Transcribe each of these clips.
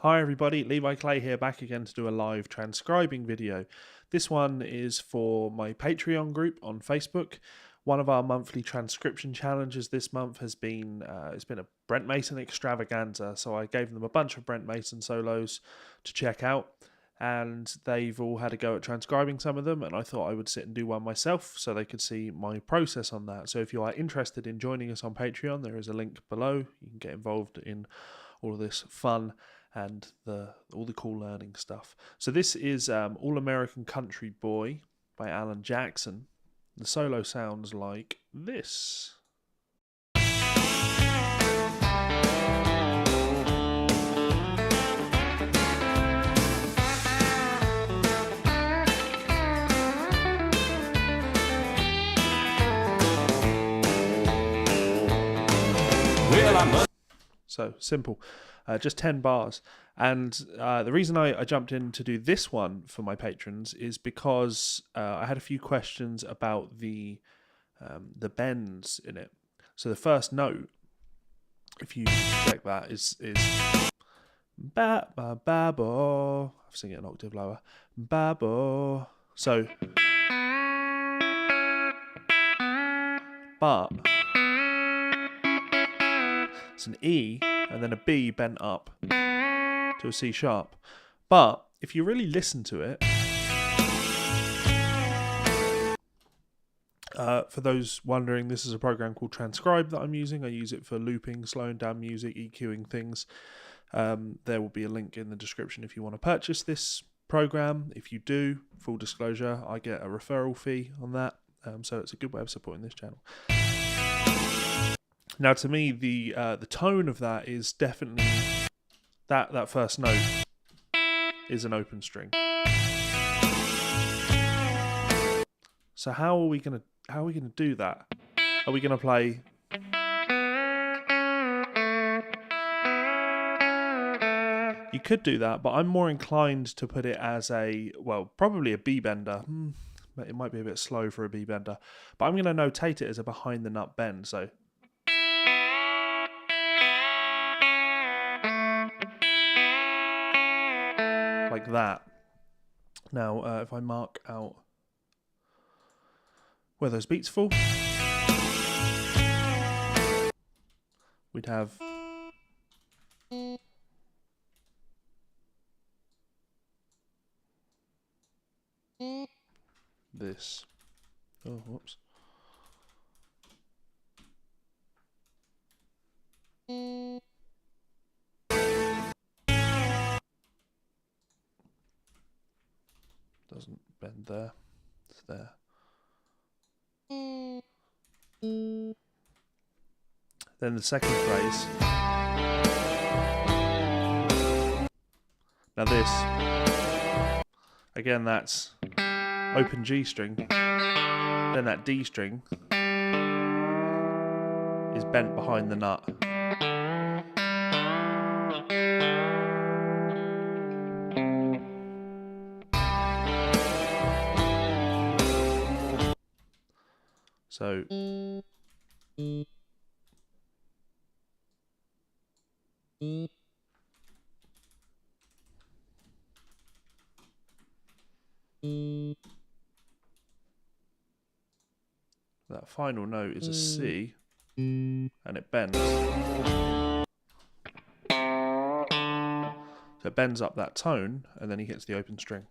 Hi everybody, Levi Clay here, back again to do a live transcribing video. This one is for my Patreon group on Facebook. One of our monthly transcription challenges this month has been it's been a Brent Mason extravaganza. So I gave them a bunch of Brent Mason solos to check out, and they've all had a go at transcribing some of them, and I thought I would sit and do one myself so they could see my process on that. So if you are interested in joining us on Patreon, there is a link below. You can get involved in all of this fun and all the cool learning stuff. So this is All American Country Boy by Alan Jackson. The solo sounds like this. So simple, just 10 bars. And the reason I jumped in to do this one for my patrons is because I had a few questions about the bends in it. So the first note, if you check that, is ba ba ba bo. I've sing it an octave lower. Ba bo. So, but it's an E and then a B bent up to a C sharp. But if you really listen to it, for those wondering, this is a program called Transcribe that I'm using. I use it for looping, slowing down music, EQing things. There will be a link in the description if you want to purchase this program. If you do, full disclosure, I get a referral fee on that. So it's a good way of supporting this channel. Now, to me, the tone of that is definitely that first note is an open string. So how are we gonna do that? Are we gonna play? You could do that, but I'm more inclined to put it as probably a B bender. It might be a bit slow for a B bender, but I'm gonna notate it as a behind the nut bend. So. Like that. Now, if I mark out where those beats fall, we'd have this. Oh, whoops. Doesn't bend there. It's there. Then the second phrase. Now this. Again, that's open G string. Then that D string is bent behind the nut. So that final note is a C and it bends. So it bends up that tone and then he hits the open string.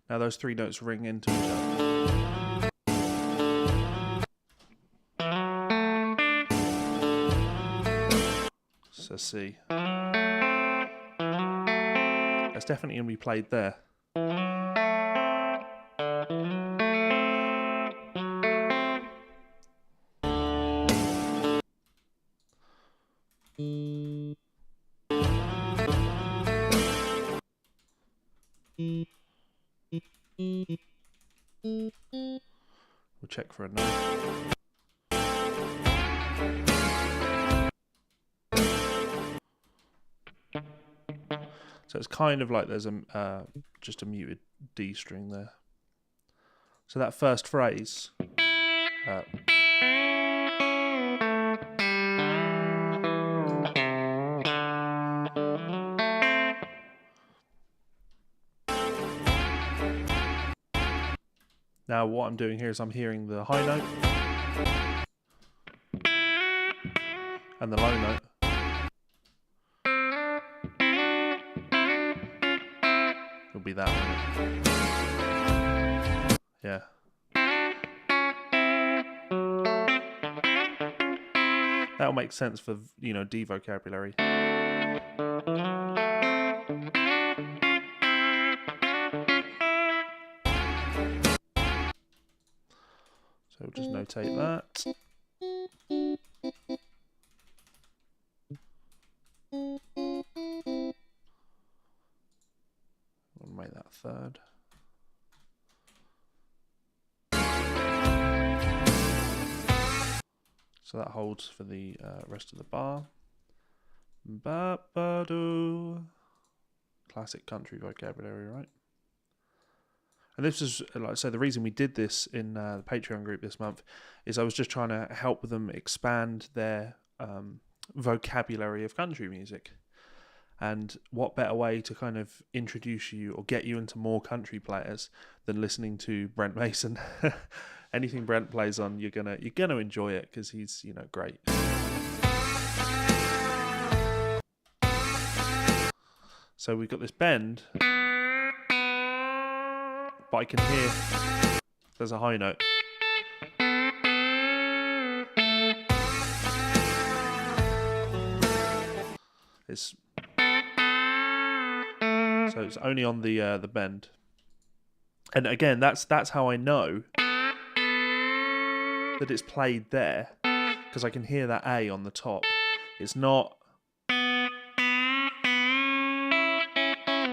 Now those three notes ring into each other. So C. That's definitely going to be played there. We'll check for a note. So it's kind of like there's just a muted D string there. So that first phrase. Now what I'm doing here is I'm hearing the high note and the low note. It'll be that one. Yeah. That'll make sense for, you know, D vocabulary. So we'll just notate that. We'll make that third. So that holds for the rest of the bar. Ba-ba-doo. Classic country vocabulary, right? And this is, like I say, the reason we did this in the Patreon group this month is I was just trying to help them expand their vocabulary of country music. And what better way to kind of introduce you or get you into more country players than listening to Brent Mason? Anything Brent plays on, you're gonna enjoy it because he's, you know, great. So we've got this bend, but I can hear there's a high note. So it's only on the bend, and again that's how I know that it's played there because I can hear that A on the top. It's not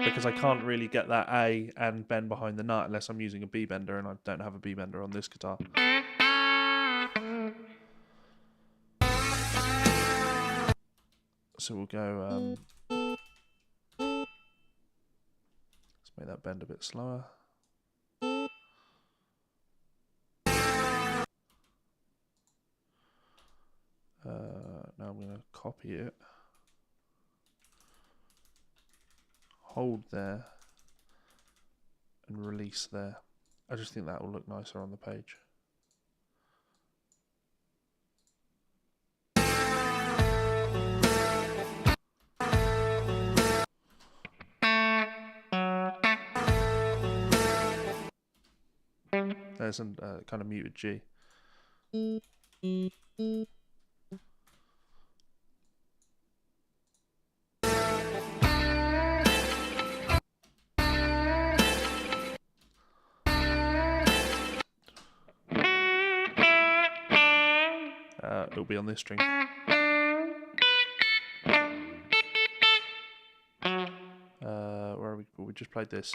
because I can't really get that A and bend behind the nut unless I'm using a B bender, and I don't have a B bender on this guitar. So we'll go. Let's make that bend a bit slower. Now I'm going to copy it. Hold there. And release there. I just think that will look nicer on the page. There's a kind of muted G. It'll be on this string. Where are we? We just played this.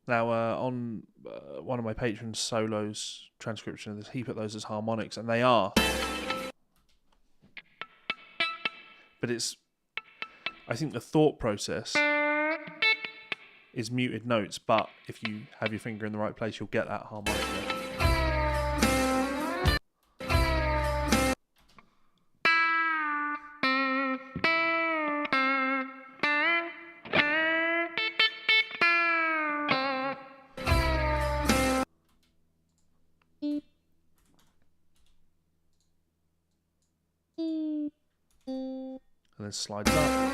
Now, on one of my patrons' solos, Transcription of this, he put those as harmonics, and they are. But it's, I think the thought process is muted notes, but if you have your finger in the right place, you'll get that harmonic there. And then slides up.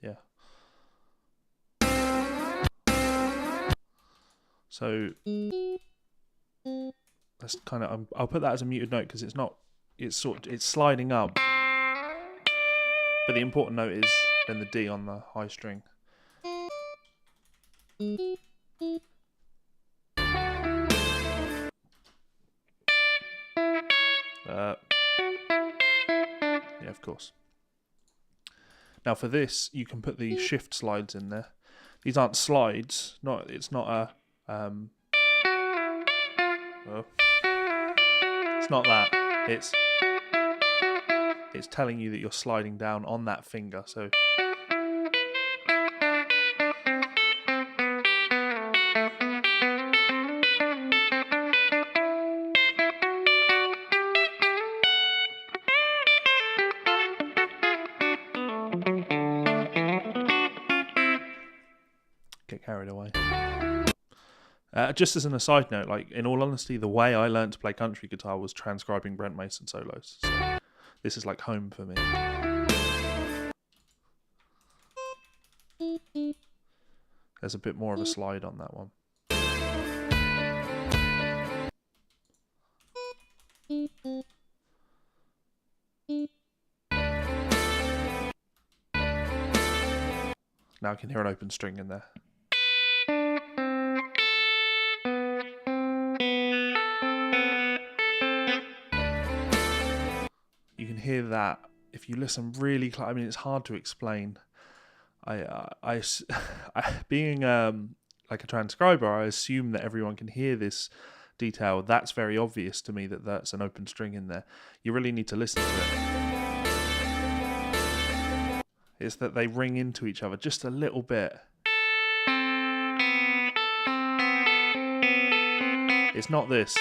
Yeah. So that's kind of, I'll put that as a muted note because it's not it's sliding up. But the important note is then the D on the high string. Yeah, of course. Now for this, you can put the shift slides in there. These aren't slides. It's not a. It's not that. It's telling you that you're sliding down on that finger. So. Get carried away. Just as an aside note, like in all honesty, the way I learned to play country guitar was transcribing Brent Mason solos. So this is like home for me. There's a bit more of a slide on that one. Now I can hear an open string in there. You can hear that if you listen really close. I mean, it's hard to explain. Being like a transcriber, I assume that everyone can hear this detail. That's very obvious to me that that's an open string in there. You really need to listen to it. It's that they ring into each other just a little bit. It's not this.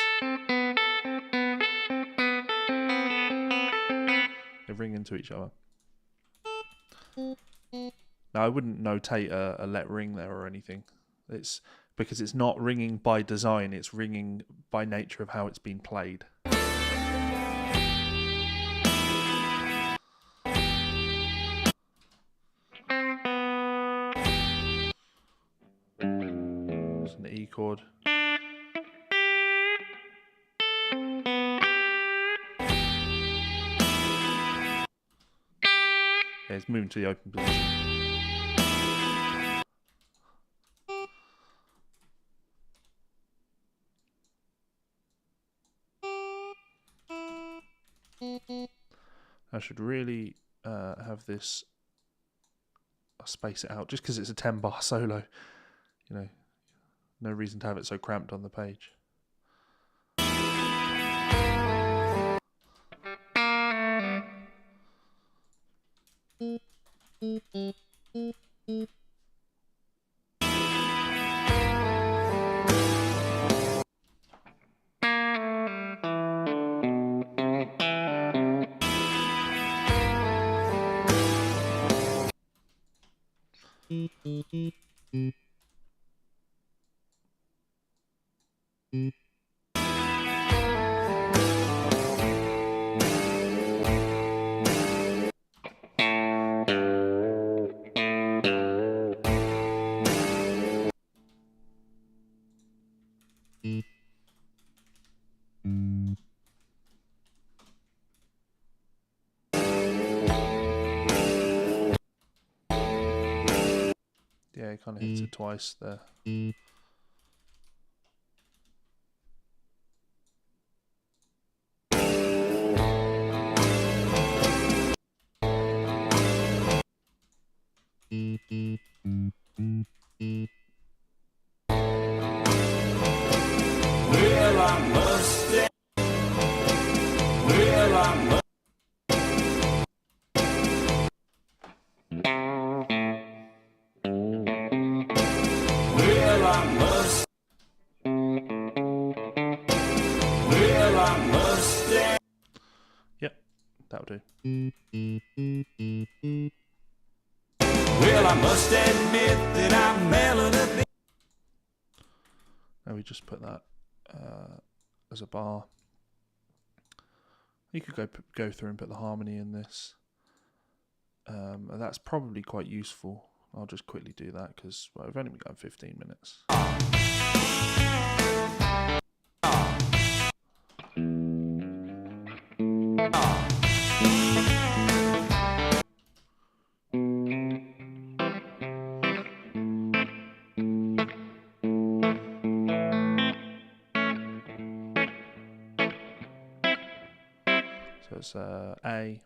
They ring into each other. Now, I wouldn't notate a let ring there or anything. It's because it's not ringing by design. It's ringing by nature of how it's been played. It's an E chord. Yeah, it's moving to the open position. I should really have this. I'll space it out just because it's a 10-bar solo. You know, no reason to have it so cramped on the page. Yeah, it kind of hits it twice there. Well, I must say, well, I must. Well, I must. Well, I must. Yep, that'll do. Well, I must admit that I'm melody. Now we just put that as a bar. You could go through and put the harmony in this. And that's probably quite useful. I'll just quickly do that because we've only been going 15 minutes. So it's A.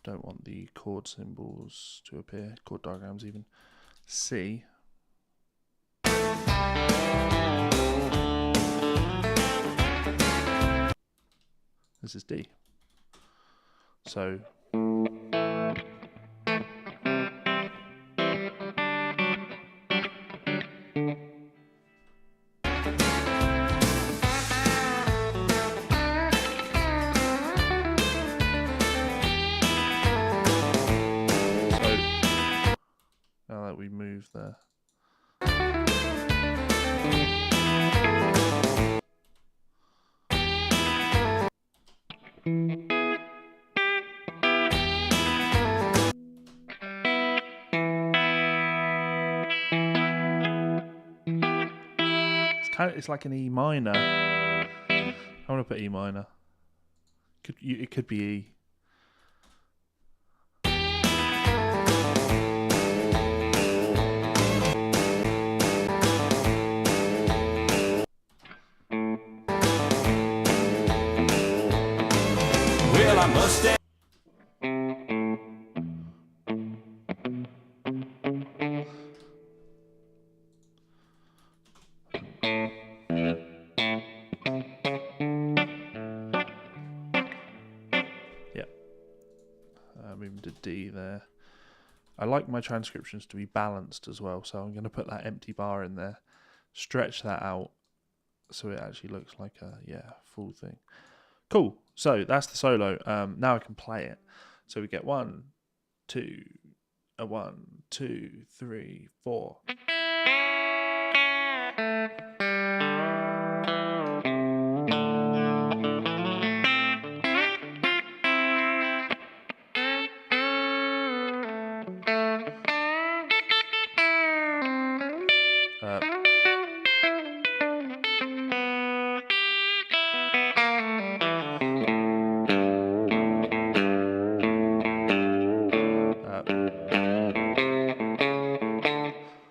Don't want the chord symbols to appear, chord diagrams even. C. This is D. So now that we move there. It's like an E minor. I want to put E minor. It could be E. Well, I must have. Moving to D there. I like my transcriptions to be balanced as well, so I'm going to put that empty bar in there, stretch that out so it actually looks like a full thing. Cool. So that's the solo. Now I can play it. So we get 1, 2, 1, 2, 3, 4.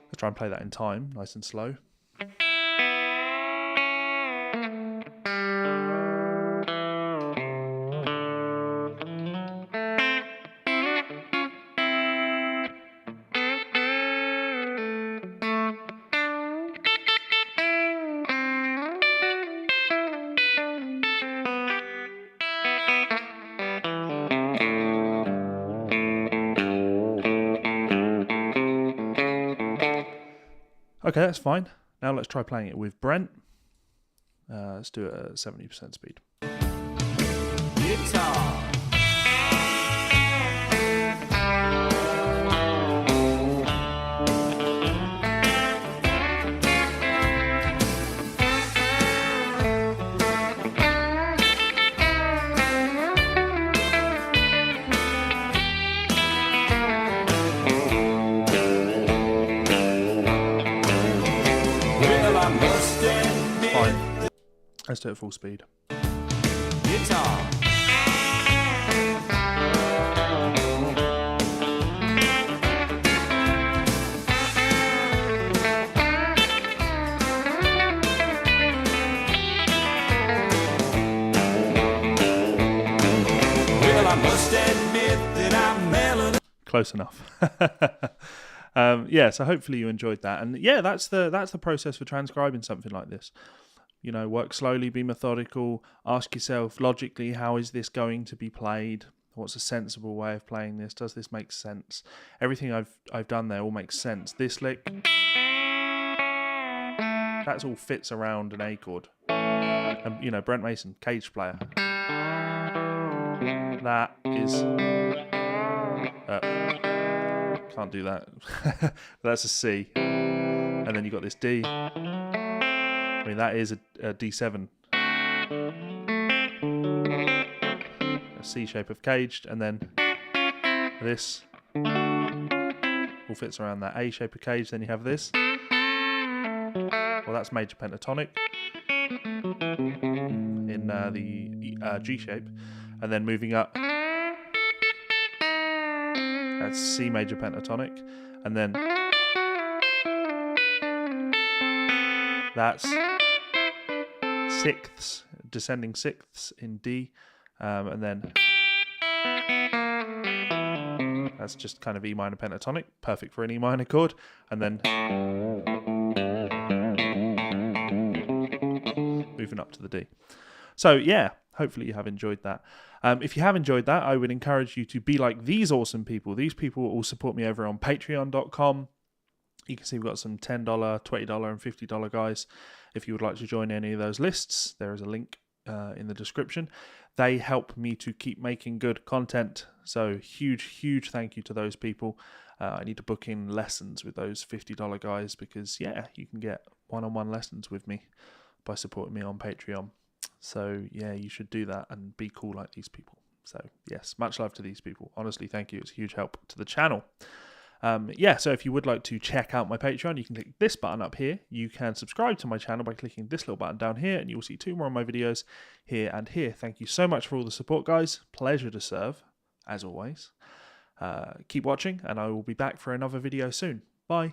Let's try and play that in time, nice and slow. Okay, that's fine. Now let's try playing it with Brent. Let's do it at 70% speed. Guitar. Fine. Let's do it full speed. Guitar. Well, I must admit that I'm melon. Close enough. So hopefully you enjoyed that, and that's the process for transcribing something like this. You know, work slowly, be methodical, ask yourself logically, how is this going to be played? What's a sensible way of playing this? Does this make sense? Everything I've done there all makes sense. This lick, that's all fits around an A chord. And Brent Mason, cage player. That is can't do that. That's a C. And then you got this D. I mean, that is a D7. A C shape of caged, and then this all fits around that A shape of caged. Then you have this. Well, that's major pentatonic in the G shape, and then moving up, that's C major pentatonic, and then that's sixths descending sixths in D, and then that's just kind of E minor pentatonic, perfect for an E minor chord, and then moving up to the D. So yeah, hopefully you have enjoyed that. If you have enjoyed that, I would encourage you to be like these awesome people. These people will support me over on patreon.com. You can see we've got some $10, $20, and $50 guys. If you would like to join any of those lists, there is a link in the description. They help me to keep making good content. So huge thank you to those people. I need to book in lessons with those $50 guys because, yeah, you can get one-on-one lessons with me by supporting me on Patreon. So, yeah, you should do that and be cool like these people. So, yes, much love to these people. Honestly, thank you. It's a huge help to the channel. So if you would like to check out my Patreon, you can click this button up here. You can subscribe to my channel by clicking this little button down here, and you'll see 2 more of my videos here and here. Thank you so much for all the support, guys. Pleasure to serve, as always. Keep watching, and I will be back for another video soon. Bye.